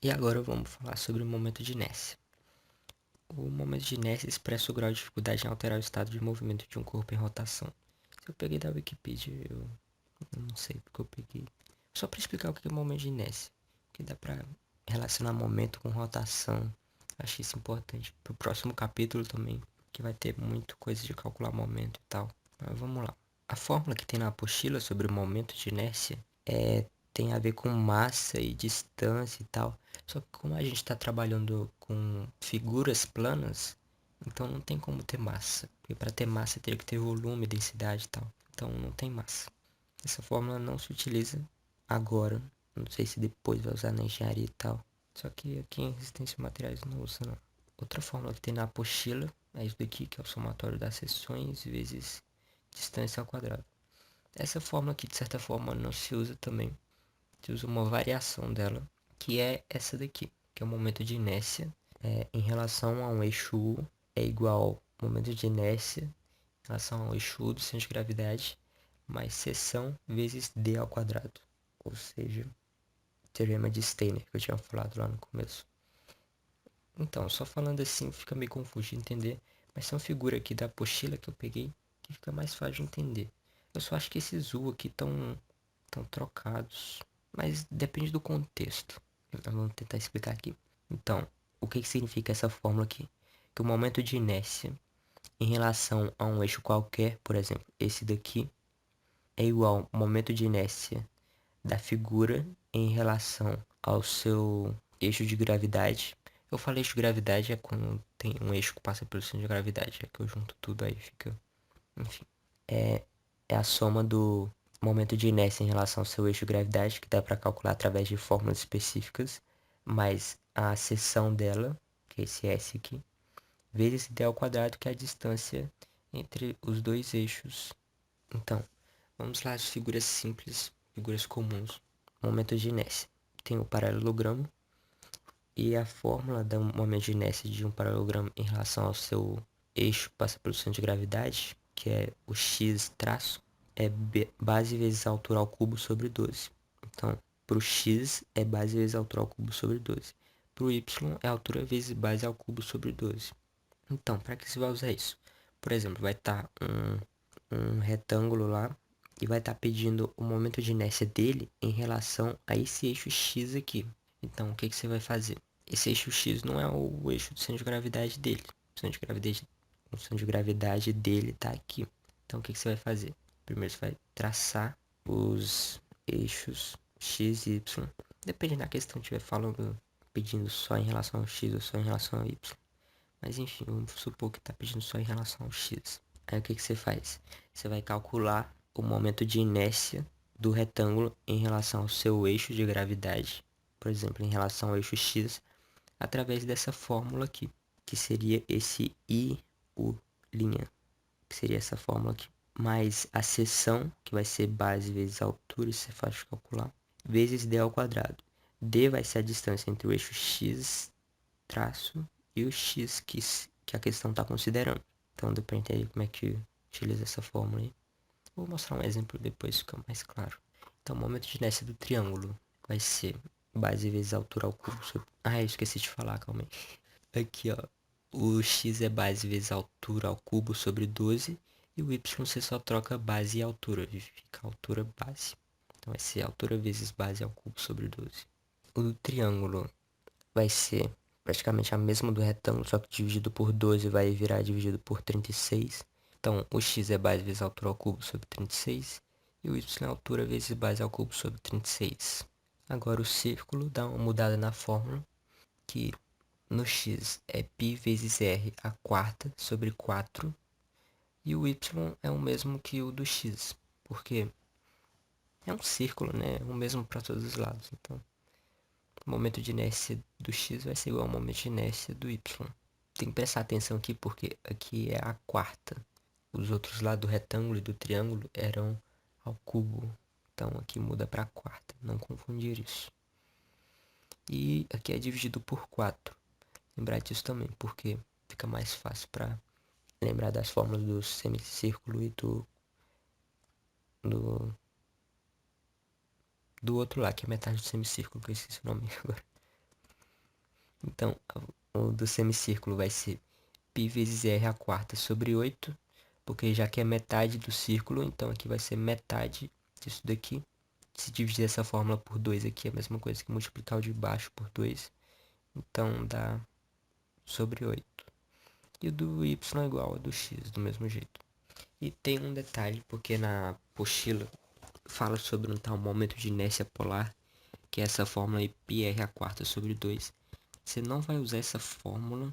E agora vamos falar sobre o momento de inércia. O momento de inércia expressa o grau de dificuldade em alterar o estado de movimento de um corpo em rotação. Se eu peguei da Wikipedia, eu não sei porque eu peguei. Só para explicar o que é momento de inércia, que dá para relacionar momento com rotação. Achei isso importante pro próximo capítulo também, que vai ter muito coisa de calcular momento e tal. Mas vamos lá. A fórmula que tem na apostila sobre o momento de inércia tem a ver com massa e distância e tal. Só que como a gente está trabalhando com figuras planas, então não tem como ter massa. Porque para ter massa teria que ter volume, densidade e tal. Então não tem massa. Essa fórmula não se utiliza agora. Não sei se depois vai usar na engenharia e tal. Só que aqui em resistência a materiais não usa não. Outra fórmula que tem na apostila é isso daqui, que é o somatório das seções vezes distância ao quadrado. Essa fórmula aqui, de certa forma, não se usa também. Se usa uma variação dela, que é essa daqui, que é o momento de inércia em relação a um eixo U é igual ao momento de inércia em relação ao eixo U do centro de gravidade mais seção vezes d ao quadrado. Ou seja, o teorema de Steiner que eu tinha falado lá no começo. Então, só falando assim fica meio confuso de entender, mas são figuras aqui da apostila que eu peguei que fica mais fácil de entender. Eu só acho que esses U aqui estão trocados, mas depende do contexto. Vamos tentar explicar aqui. Então, o que significa essa fórmula aqui? Que o momento de inércia em relação a um eixo qualquer, por exemplo, esse daqui, é igual ao momento de inércia da figura em relação ao seu eixo de gravidade. Eu falei eixo de gravidade é quando tem um eixo que passa pelo centro de gravidade, é que eu junto tudo aí fica, enfim. É a soma do momento de inércia em relação ao seu eixo de gravidade, que dá para calcular através de fórmulas específicas, mais a seção dela, que é esse S aqui, vezes d ao quadrado, que é a distância entre os dois eixos. Então, vamos lá, as figuras simples, figuras comuns. Momento de inércia. Tem o paralelogramo e a fórmula do momento de inércia de um paralelogramo em relação ao seu eixo que passa pelo centro de gravidade, que é o x traço, é base vezes a altura ao cubo sobre 12. Então, para o x é base vezes a altura ao cubo sobre 12. Para o y é altura vezes base ao cubo sobre 12. Então, para que você vai usar isso? Por exemplo, vai estar um retângulo lá e vai estar pedindo o momento de inércia dele em relação a esse eixo x aqui. Então, o que você vai fazer? Esse eixo x não é o eixo do centro de gravidade dele. O centro de gravidade dele está aqui. Então, o que você vai fazer? Primeiro, você vai traçar os eixos x e y. Depende da questão que estiver falando, pedindo só em relação ao x ou só em relação ao y. Mas enfim, vamos supor que está pedindo só em relação ao x. Aí o que você faz? Você vai calcular o momento de inércia do retângulo em relação ao seu eixo de gravidade, por exemplo, em relação ao eixo x, através dessa fórmula aqui, que seria esse I, U', que seria essa fórmula aqui, mais a seção, que vai ser base vezes a altura, isso é fácil de calcular, vezes d ao quadrado. D vai ser a distância entre o eixo x traço e o x que a questão está considerando. Então deu para entender como é que utiliza essa fórmula aí. Vou mostrar um exemplo depois, fica mais claro. Então o momento de inércia do triângulo vai ser base vezes a altura ao cubo sobre... Ah, eu esqueci de falar, calma aí. Aqui, ó. O x é base vezes a altura ao cubo sobre 12. E o y você só troca base e altura. Fica altura base. Então vai ser altura vezes base ao cubo sobre 12. O do triângulo vai ser praticamente a mesma do retângulo, só que dividido por 12 vai virar dividido por 36. Então, o x é base vezes a altura ao cubo sobre 36 e o y é altura vezes base ao cubo sobre 36. Agora o círculo dá uma mudada na fórmula, que no x é π vezes r a quarta sobre 4 e o y é o mesmo que o do x, porque é um círculo, né? É o mesmo para todos os lados. Então, o momento de inércia do x vai ser igual ao momento de inércia do y. Tem que prestar atenção aqui porque aqui é a quarta. Os outros lá do retângulo e do triângulo eram ao cubo. Então aqui muda para a quarta. Não confundir isso. E aqui é dividido por 4. Lembrar disso também, porque fica mais fácil para lembrar das fórmulas do semicírculo e do, do outro lá, que é metade do semicírculo, que eu esqueci o nome agora. Então, o do semicírculo vai ser π vezes r à quarta sobre 8, porque já que é metade do círculo, então aqui vai ser metade disso daqui. Se dividir essa fórmula por 2 aqui é a mesma coisa que multiplicar o de baixo por 2. Então dá sobre 8. E o do y é igual ao do x, do mesmo jeito. E tem um detalhe, porque na apostila fala sobre um tal momento de inércia polar, que é essa fórmula aí, πr à quarta sobre 2. Você não vai usar essa fórmula,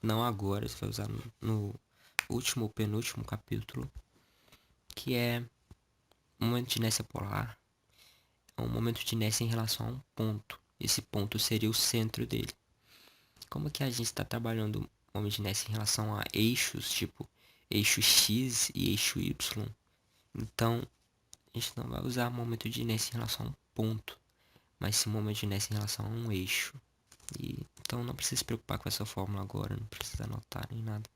não agora, você vai usar no último ou penúltimo capítulo, que é o momento de inércia polar. É um momento de inércia em relação a um ponto. Esse ponto seria o centro dele. Como que a gente está trabalhando o momento de inércia em relação a eixos, tipo eixo x e eixo y? Então, a gente não vai usar momento de inércia em relação a um ponto, mas sim momento de inércia em relação a um eixo. Então não precisa se preocupar com essa fórmula agora, não precisa anotar nem nada.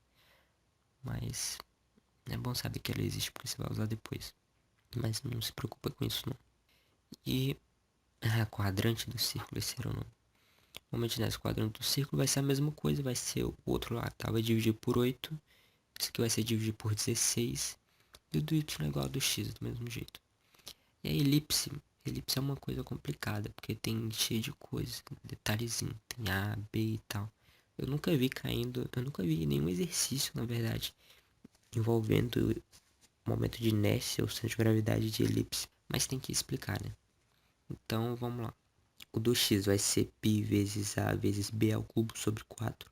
Mas é bom saber que ela existe porque você vai usar depois. Mas não se preocupa com isso não. E a quadrante do círculo, esse era o nome. O momento de inércia quadrante do círculo vai ser a mesma coisa, vai ser o outro lá, tá? Vai dividir por 8. Isso aqui vai ser dividido por 16. E o do y é igual ao do x, do mesmo jeito. E a elipse é uma coisa complicada, porque tem cheio de coisas, detalhezinho, tem A, B e tal. Eu nunca vi nenhum exercício, na verdade, envolvendo o momento de inércia ou centro de gravidade de elipse. Mas tem que explicar, né? Então, vamos lá. O do x vai ser π vezes A vezes B ao cubo sobre 4,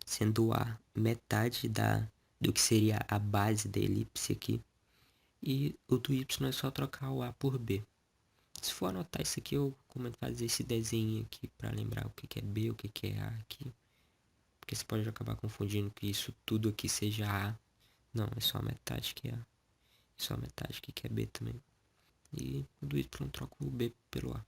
sendo A metade do que seria a base da elipse aqui. E o do y é só trocar o A por B. Se for anotar isso aqui, eu recomendo fazer esse desenho aqui para lembrar o que é B, o que é A aqui. Porque você pode acabar confundindo que isso tudo aqui seja A. Não, é só a metade que é A. É só a metade que é B também. E o do Y troca o B pelo A.